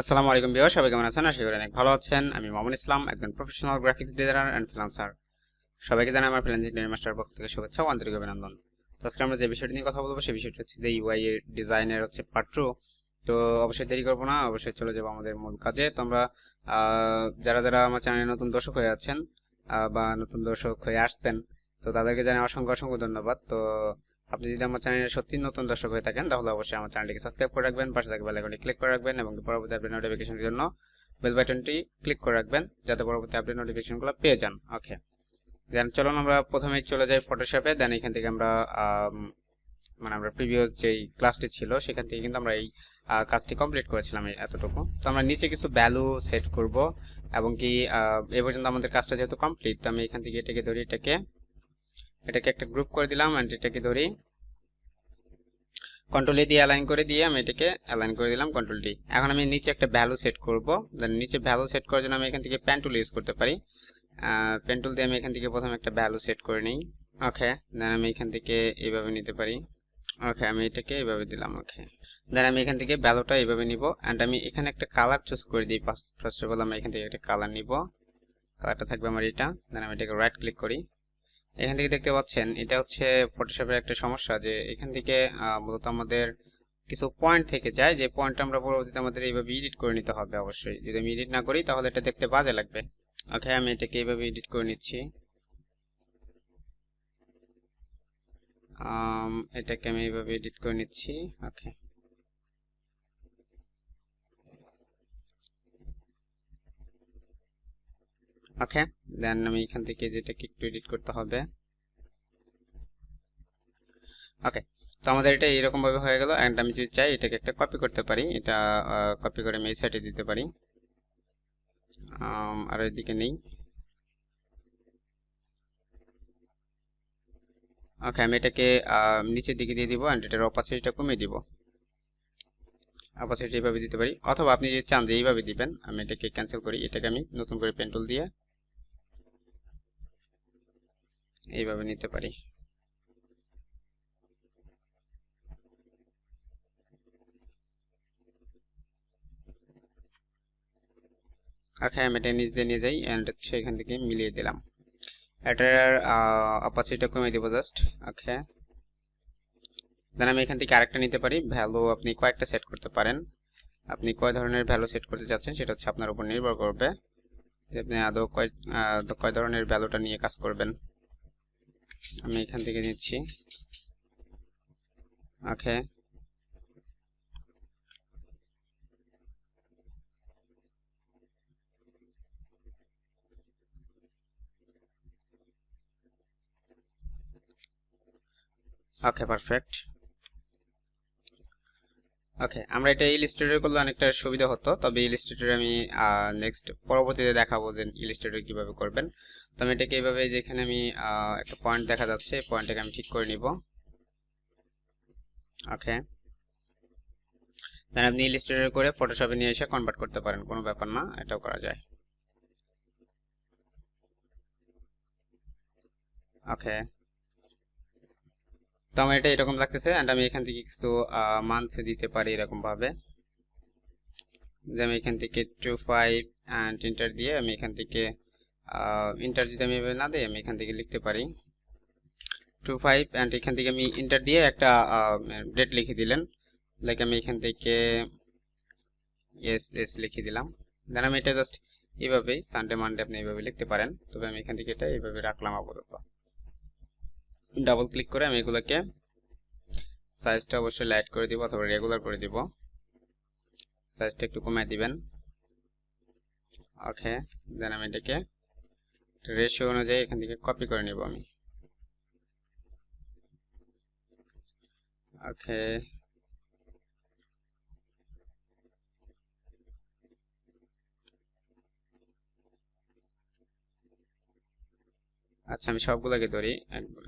আসসালামু আলাইকুম ভিউয়ার, সবাই কেমন আছেন? আশা করি অনেক ভালো আছেন। আমি মামুন ইসলাম, একজন professional graphics designer and freelancer. সবাইকে জানাই আমার ফ্রিল্যান্সিং ট্রেনিং মাস্টার পক্ষ থেকে শুভেচ্ছা ও আন্তরিক অভিনন্দন। তো আজকে আমরা যে বিষয়টি নিয়ে কথা বলবো সেই বিষয়টি হচ্ছে যে ইউআই এর ডিজাইনের পার্ট 2। তো অবশ্যই দেরি করবো না, অবশ্যই চলে যাবো আমাদের মূল কাজে। তো আমরা যারা যারা আমার চ্যানেলে নতুন দর্শক হয়ে আছেন বা নতুন দর্শক হয়ে আসছেন, তো তাদেরকে জানাই অসংখ্য অসংখ্য ধন্যবাদ। তো আপনি যদি আমার চ্যানেলে সত্যি নতুন দর্শক হয়ে থাকেন তাহলে অবশ্যই আমার চ্যানেলটিকে সাবস্ক্রাইব করে রাখবেন, পাশে থাকা বেল আইকনটি ক্লিক করে রাখবেন এবং পরবর্তী আপডেট নোটিফিকেশনের জন্য বেল বাটনটি ক্লিক করে রাখবেন যাতে পরবর্তী আপডেট নোটিফিকেশনগুলো পেয়ে যান। ওকে, দেন চলুন আমরা প্রথমেই চলে যাই ফটোশপে। দেন এখান থেকে আমরা আমরা প্রিভিয়াস যেই ক্লাসটি ছিল সেখান থেকে কিন্তু আমরা এই কাজটি কমপ্লিট করেছিলাম এতটুকু। তো আমরা নিচে কিছু ভ্যালু সেট করব এবং কি এ পর্যন্ত আমাদের কাজটা যেহেতু কমপ্লিট, তো আমি এখান থেকে এটাকে ধরি, এটাকে একটা গ্রুপ করে দিলাম এন্ড এটাকে ধরি কন্ট্রোল এ দিয়ে অ্যালাইন করে দিয়ে আমি এটাকে অ্যালাইন করে দিলাম কন্ট্রোল ডি। এখন আমি নিচে একটা ভ্যালু সেট করব। দেন নিচে ভ্যালু সেট করার জন্য আমি এখান থেকে পেন টুল ইউজ করতে পারি। পেন টুল দিয়ে আমি এখান থেকে প্রথমে একটা ভ্যালু সেট করে নিই। ওকে, দেন আমি এখান থেকে এইভাবে নিতে পারি। ওকে, আমি এটাকে এইভাবে দিলাম। ওকে, দেন আমি এখান থেকে ভ্যালুটা এইভাবে নিব এন্ড আমি এখানে একটা কালার চুজ করে দিই। ফার্স্ট অফ অল আমি এখান থেকে একটা কালার নিব। কালারটা থাকবে আমার এটা। দেন আমি এটাকে রাইট ক্লিক করি। এখান থেকে দেখতে পাচ্ছেন এটা হচ্ছে ফটোশপের একটা সমস্যা, যে এখান থেকে মূলত আমাদের কিছু পয়েন্ট থেকে যায়, যে পয়েন্ট আমরা পরবর্তীতে আমাদের এইভাবে এডিট করে নিতে হবে। অবশ্যই যদি আমি এডিট না করি তাহলে এটা দেখতে বাজে লাগবে। ওকে, আমি এটাকে এইভাবে এডিট করে নিচ্ছি। এটাকে আমি এইভাবে এডিট করে নিচ্ছি। ওকে, ওকে, দেন আমি এখান থেকে যেটাকে একটু এডিট করতে হবে। ওকে, তো আমাদের এটা এরকম ভাবে হয়ে গেল এন্ড আমি যদি চাই এটাকে একটা কপি করতে পারি। এটা কপি করে আমি এই সাইডে দিতে পারি। আর এদিকে নেই। ওকে, আমি এটাকে নিচের দিকে দিয়ে দিব এন্ড এটার অপাসিটিটা কমিয়ে দিব। অপাসিটি এইভাবে দিতে পারি, অথবা আপনি যদি চান যে এইভাবে দিবেন, আমি এটাকে ক্যান্সেল করি। এটাকে আমি নতুন করে পেন টুল দিয়ে এইভাবে নিতে পারি। ওকে, আমি এটা নিচ দিয়ে নিয়ে যাই এন্ড হচ্ছে এখান থেকে মিলিয়ে দিলাম। এটার অপাসিটিটা কমিয়ে দিব জাস্ট। ওকে, দেন আমি এখান থেকে আরেকটা নিতে পারি। ভ্যালু আপনি কয়েকটা সেট করতে পারেন। আপনি কয় ধরনের ভ্যালু সেট করতে চাচ্ছেন সেটা হচ্ছে আপনার উপর নির্ভর করবে, যে আপনি আদৌ কয় ধরনের ভ্যালুটা নিয়ে কাজ করবেন। আমি এখান থেকে নিচ্ছি। ওকে, ওকে, পারফেক্ট। ওকে, আমরা এটা ইলাস্ট্রেটর করলে অনেকটা সুবিধা হতো, তবে ইলাস্ট্রেটর আমি নেক্সট পরবর্তীতে দেখাবো যে ইলাস্ট্রেটর কিভাবে করবেন। তো আমি এটাকে এইভাবে, যেখানে আমি একটা পয়েন্ট দেখা যাচ্ছে এই পয়েন্টটাকে আমি ঠিক করে নিব। ওকে, দেন আপনি ইলাস্ট্রেটর করে ফটোশপে নিয়ে এসে কনভার্ট করতে পারেন, কোনো ব্যাপার না, এটাও করা যায়। ওকে, তো আমার এটা এরকম লাগতেছে এন্ড আমি এখান থেকে কিছু মানসে দিতে পারি এরকম ভাবে, যে আমি এখান থেকে 25 এন্ড এন্টার দিয়ে আমি এখান থেকে এন্টার যদি আমি এভাবে না দিই, আমি এখান থেকে লিখতে পারি 25 এন্ড এখান থেকে আমি এন্টার দিয়ে একটা ডেট লিখে দিলেন। লাইক আমি এখান থেকে এস এস লিখে দিলাম। দেন আমি এটা জাস্ট এইভাবেই সানডে মানডে আপনি এইভাবে লিখতে পারেন, তবে আমি এখান থেকে এটা এইভাবে রাখলাম আপাতত। ডাবল ক্লিক করে আমি এগুলোকে সাইজটা অবশ্যই লাইট করে দিব অথবা রেগুলার করে দিব। সাইজটা একটু কমিয়ে দিবেন। ওকে, দেন আমি এটাকে রেশিও অনুযায়ী এখান থেকে কপি করে নিব আমি। ওকে, আচ্ছা, আমি সবগুলোকে ধরি,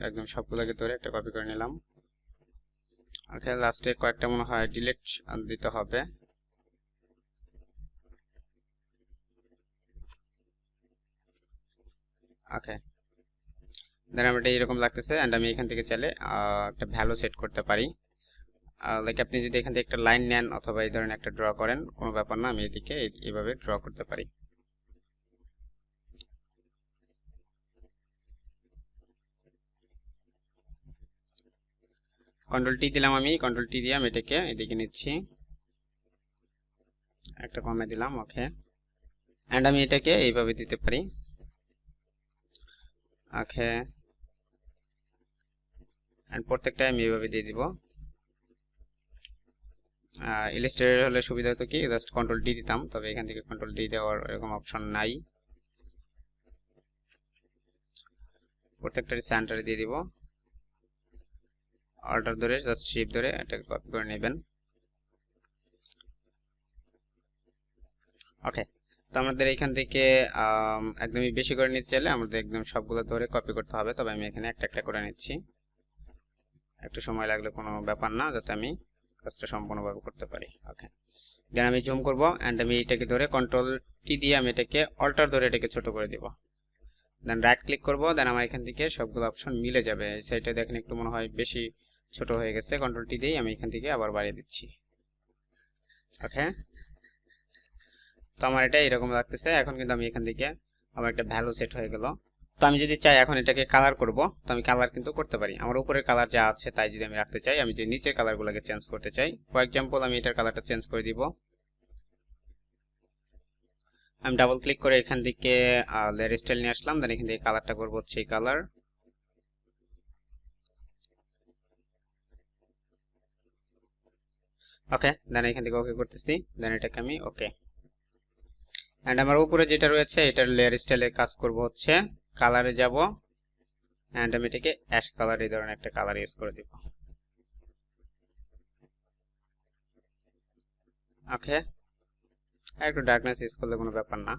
একদম সবগুলোকে ধরে একটা কপি করে নিলাম। ওকে, লাস্টে কয়েকটা মনে হয় ডিলিট দিতে হবে। ওকে, দেন আমার এটা এরকম লাগতেছে এন্ড আমি এখান থেকে চাইলে একটা ভ্যালু সেট করতে পারি। লাইক আপনি যদি এখান থেকে একটা লাইন নেন অথবা এই ধরনের একটা ড্র করেন, কোনো ব্যাপার না, আমি এদিকে এইভাবে ড্র করতে পারি। কন্ট্রোল টি দিলাম, আমি কন্ট্রোল টি দিয়ে আমি এটাকে এদিকে নিচ্ছি, একটা কমে দিলাম, ওকে। অ্যান্ড আমি এটাকে এইভাবে দিতে পারি, ওকে। অ্যান্ড প্রত্যেকটা আমি এইভাবে দিয়ে দিব। ইলাস্ট্রেটর হলে সুবিধা হতো কি জাস্ট কন্ট্রোল ডি দিতাম, তবে এখান থেকে কন্ট্রোল ডি দেওয়ার এরকম অপশন নাই। প্রত্যেকটারই সেন্টারে দিয়ে দিব, অল্টার ধরে জাস্ট শিফট ধরে এটাকে কপি করে নেবেন, ওকে। তো আমাদের এখান থেকে একদমই বেশি করে নিতে চাইলে আমাদের একদম সবগুলো ধরে কপি করতে হবে, তবে আমি এখানে একটা একটা করে নিচ্ছি, একটু সময় লাগলে কোনো ব্যাপার না, যাতে আমি কাজটা সম্পূর্ণভাবে করতে পারি, ওকে। দেন আমি জুম করব, অ্যান্ড আমি এটাকে ধরে কন্ট্রোল টি দিয়ে আমি এটাকে অল্টার ধরে এটাকে ছোট করে দিব। দেন রাইট ক্লিক করব, দেন আমার এখান থেকে সবগুলো অপশন মিলে যাবে। এই সাইডে দেখেন একটু মনে হয় বেশি ছোট হয়ে গেছে, কন্ট্রোল টি দিয়েই আমি এখান থেকে আবার বাড়িয়ে দিচ্ছি, ওকে। তো আমার এটা এরকম লাগতেছে। এখন কিন্তু আমি এখান থেকে আমার একটা ভ্যালু সেট হয়ে গেল। তো আমি যদি চাই এখন এটাকে কালার করব, তো আমি কালার কিন্তু করতে পারি। আমার উপরের কালার যা আছে তাই যদি আমি রাখতে চাই, আমি যে নিচের কালারগুলোকে চেঞ্জ করতে চাই, ফর এক্সাম্পল আমি এটার কালারটা চেঞ্জ করে দিব। আমি ডাবল ক্লিক করে এখান থেকে লেয়ার স্টাইল নিয়ে আসলাম, দেন এখান থেকে কালারটা করবো হচ্ছে এই কালার, ওকে। দেন এখান থেকে ওকে করতেছি, দেন এটাকে আমি ওকে। এন্ড আমার উপরে যেটা রয়েছে এটার লেয়ার স্টাইলে কাজ করব হচ্ছে কালারে যাব, এন্ড আমি এটাকে অ্যাশ কালার এই ধরনের একটা কালার ইউজ করে দিব, ওকে। একটু ডার্কনেস ইউজ করলে কোনো ব্যাপার না,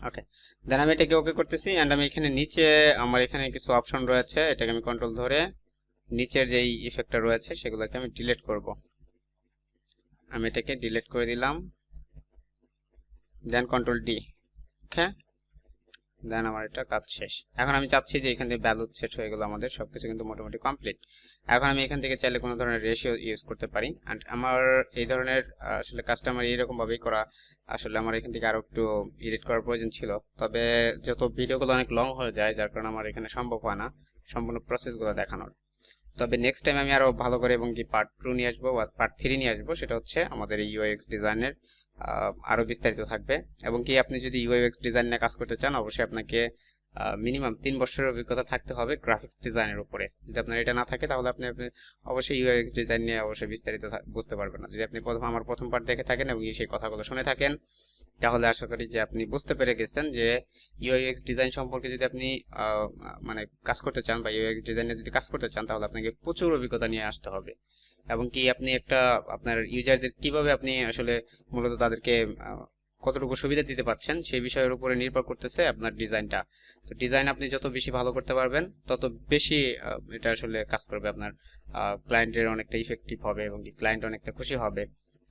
ওকে। দেন আমি এটাকে ওকে করতেছি, এন্ড আমি এখানে নিচে আমার এখানে কিছু অপশন রয়েছে, এটাকে আমি কন্ট্রোল ধরে নিচের যেই ইফেক্টটা রয়েছে সেগুলোকে আমি ডিলিট করব। আমি এটাকে ডিলিট করে দিলাম, দেন কন্ট্রোল ডি, ওকে। দেন আমার এটা কাজ শেষ। এখন আমি চাচ্ছি যে এখানে ভ্যালু সেট হয়ে গেল, আমাদের সবকিছু কিন্তু মোটামুটি কমপ্লিট। এখন আমি এখান থেকে চাইলে কোনো ধরনের রেশিও ইউজ করতে পারি, এন্ড আমার এই ধরনের আসলে কাজটা আমার এইরকম ভাবেই করা, আসলে আমার এখান থেকে আরো একটু এডিট করার প্রয়োজন ছিল, তবে যত ভিডিওগুলো অনেক লং হয়ে যায় যার কারণে আমার এখানে সম্ভব হয় না সম্পূর্ণ প্রসেসগুলো দেখানোর। তবে নেক্সট টাইম আমি আরো ভালো করে এবং কি পার্ট 2 নিয়ে আসবো বা পার্ট 3 নিয়ে আসবো, সেটা হচ্ছে আমাদের এই ইউএক্স ডিজাইনের আরো বিস্তারিত থাকবে। এবং কি আপনি যদি ইউএক্স ডিজাইন নিয়ে কাজ করতে চান, অবশ্যই আপনাকে মিনিমাম 3 বছরের অভিজ্ঞতা থাকতে হবে গ্রাফিক্স ডিজাইনের উপরে। যদি আপনার এটা না থাকে তাহলে আপনি অবশ্যই ইউএক্স ডিজাইন নিয়ে অবশ্যই বিস্তারিত বুঝতে পারবেন না। যদি আপনি আমার প্রথম পার্ট দেখে থাকেন এবং সেই কথাগুলো শুনে থাকেন, তাহলে আশা করি যে আপনি বুঝতে পেরে গেছেন যে ইউইএক্স ডিজাইন সম্পর্কে যদি আপনি মানে কাজ করতে চান বা ইউইএক্স ডিজাইনে যদি কাজ করতে চান, তাহলে আপনাকে প্রচুর অভিজ্ঞতা নিয়ে আসতে হবে। এবং কি আপনি একটা আপনার ইউজারদের কিভাবে আপনি আসলে মূলত তাদেরকে কতটুকু সুবিধা দিতে পারছেন সেই বিষয়ের উপরে নির্ভর করতেছে আপনার ডিজাইনটা। তো ডিজাইন আপনি যত বেশি ভালো করতে পারবেন তত বেশি এটা আসলে কাজ করবে, আপনার ক্লায়েন্টের অনেকটা ইফেক্টিভ হবে এবং কি ক্লায়েন্ট অনেকটা খুশি হবে।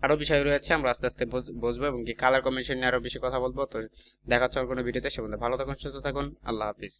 আরো বিষয় রয়েছে, আমরা আস্তে আস্তে বুঝবো এবং কি কালার কম্বিনেশন নিয়ে আরো বেশি কথা বলবো। তো দেখা হচ্ছে কোনো ভিডিওতে, সে পর্যন্ত ভালো থাকুন, সুস্থ থাকুন, আল্লাহ হাফিজ।